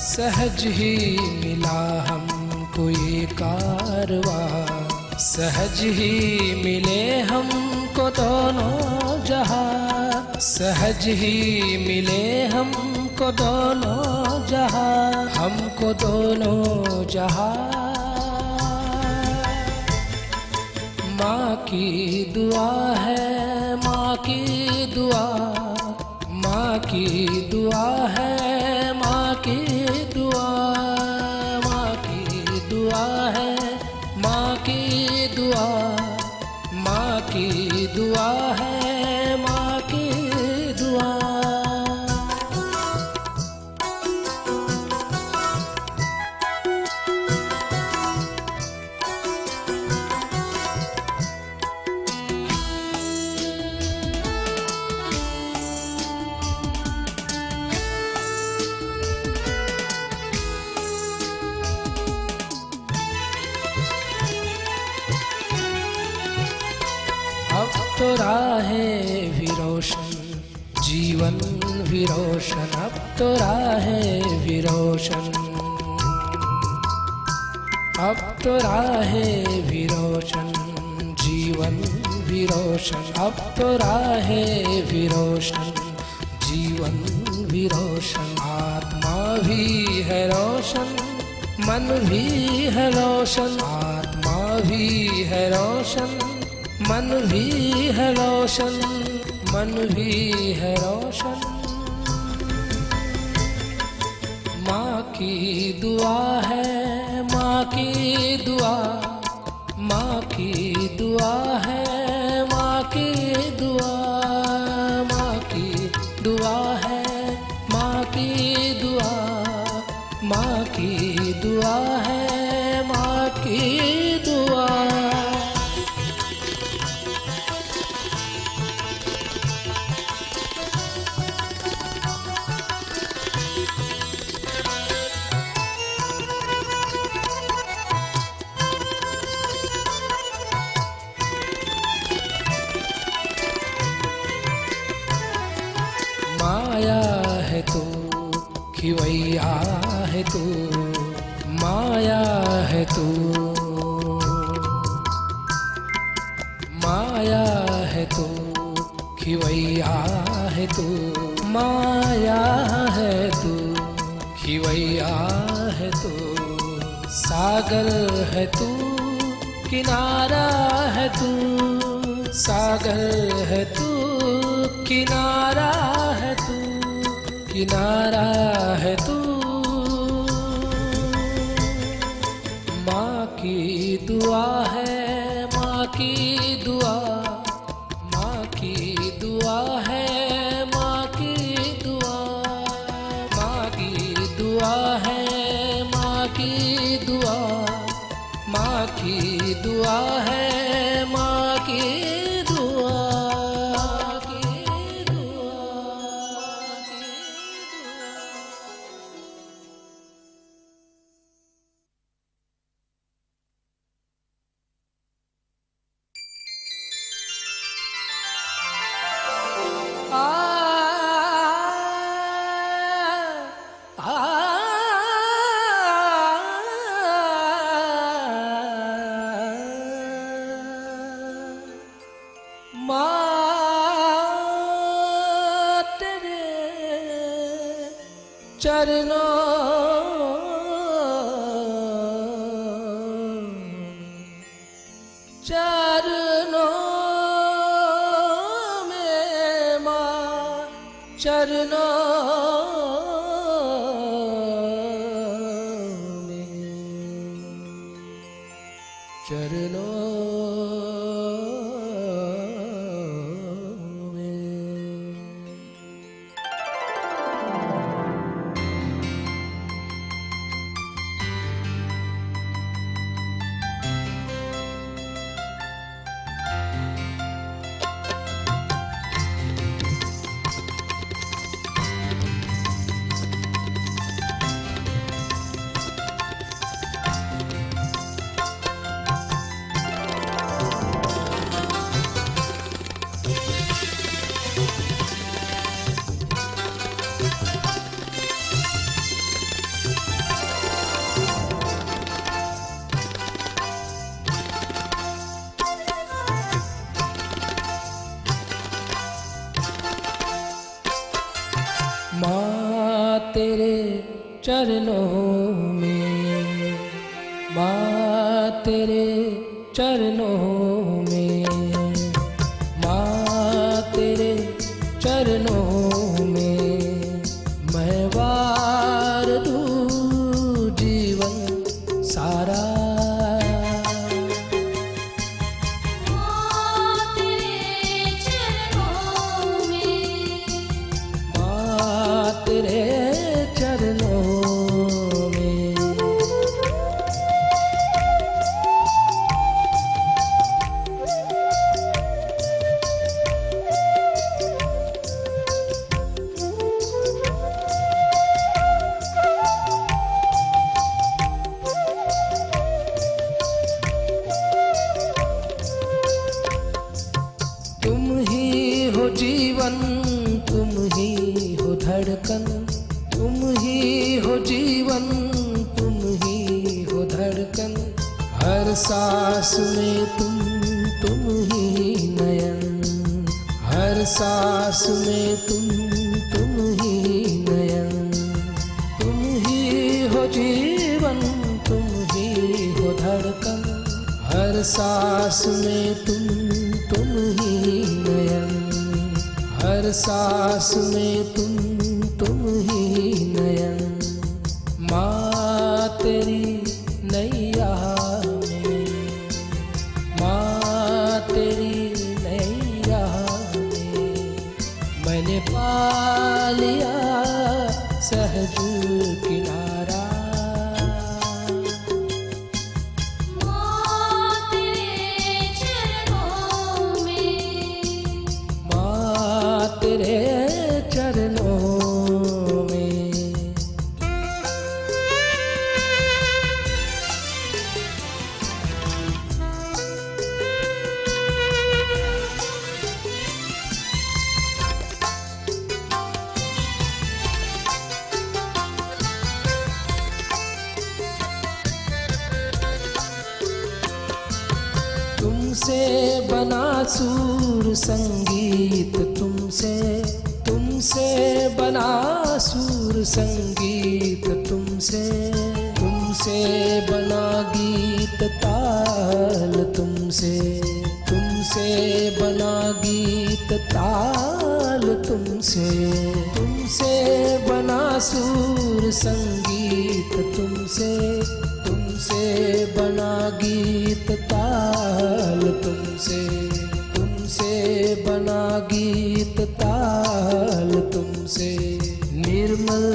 सहज ही मिला हमको ये कारवा, सहज ही मिले हमको दोनों जहां, सहज ही मिले हमको दोनों जहां, हमको दोनों जहां। माँ की दुआ है, माँ की दुआ, माँ की दुआ है, माँ की दुआ, माँ की दुआ है, माँ की दुआ, माँ की दुआ है, माँ की दुआ। अब तो राहें भी रोशन, जीवन भी रोशन, अब तो राहें भी रोशन, अब तो राहें भी रोशन, जीवन भी रोशन, अब तो राहें भी रोशन, जीवन भी रोशन। आत्मा भी है रोशन, मन भी है रोशन, आत्मा भी है रोशन, मन भी है रोशन, मन भी है रोशन। माँ की दुआ है, माँ की दुआ, माँ की दुआ है, माँ की दुआ, माँ की दुआ है, माँ की दुआ, माँ की दुआ है, माँ की दुआ। माया है तू, खिवैया है तू, माया है तू, माया है तू, खिवैया है तू, माया है तू, खिवैया है तू, सागर है तू, किनारा है तू, सागर है तू, किनारा है तू, किनारा है तू। माँ की दुआ है, माँ की दुआ, माँ की दुआ है, माँ की दुआ, माँ की दुआ है, माँ की दुआ, माँ की दुआ है, माँ की दुआ। चरणों चरणों में, चरणों माँ तेरे चरणों में, माँ तेरे चरणों में, माँ तेरे चरणों में मैं वार दूँ जीवन सारा। जीवन तुम ही हो धड़कन, तुम ही हो जीवन, तुम ही हो धड़कन, हर सांस में तुम ही नयन, हर सांस में तुम ही नयन, तुम ही हो जीवन, तुम ही हो धड़कन, हर सांस में तुम ही नयन, हर सांस में तुम ही नयन। माँ तेरी नैया में, माँ तेरी नैया में मैंने पा लिया सहज किनारा। तेरे चरणों में तुमसे बना सुर संगीत, तुमसे बना सुर संगीत, तुमसे बना गीत ताल, तुमसे बना गीत ताल, तुमसे बना सुर संगीत, तुमसे बना गीत ताल, तुमसे बना गीत ताल, तुमसे निर्मल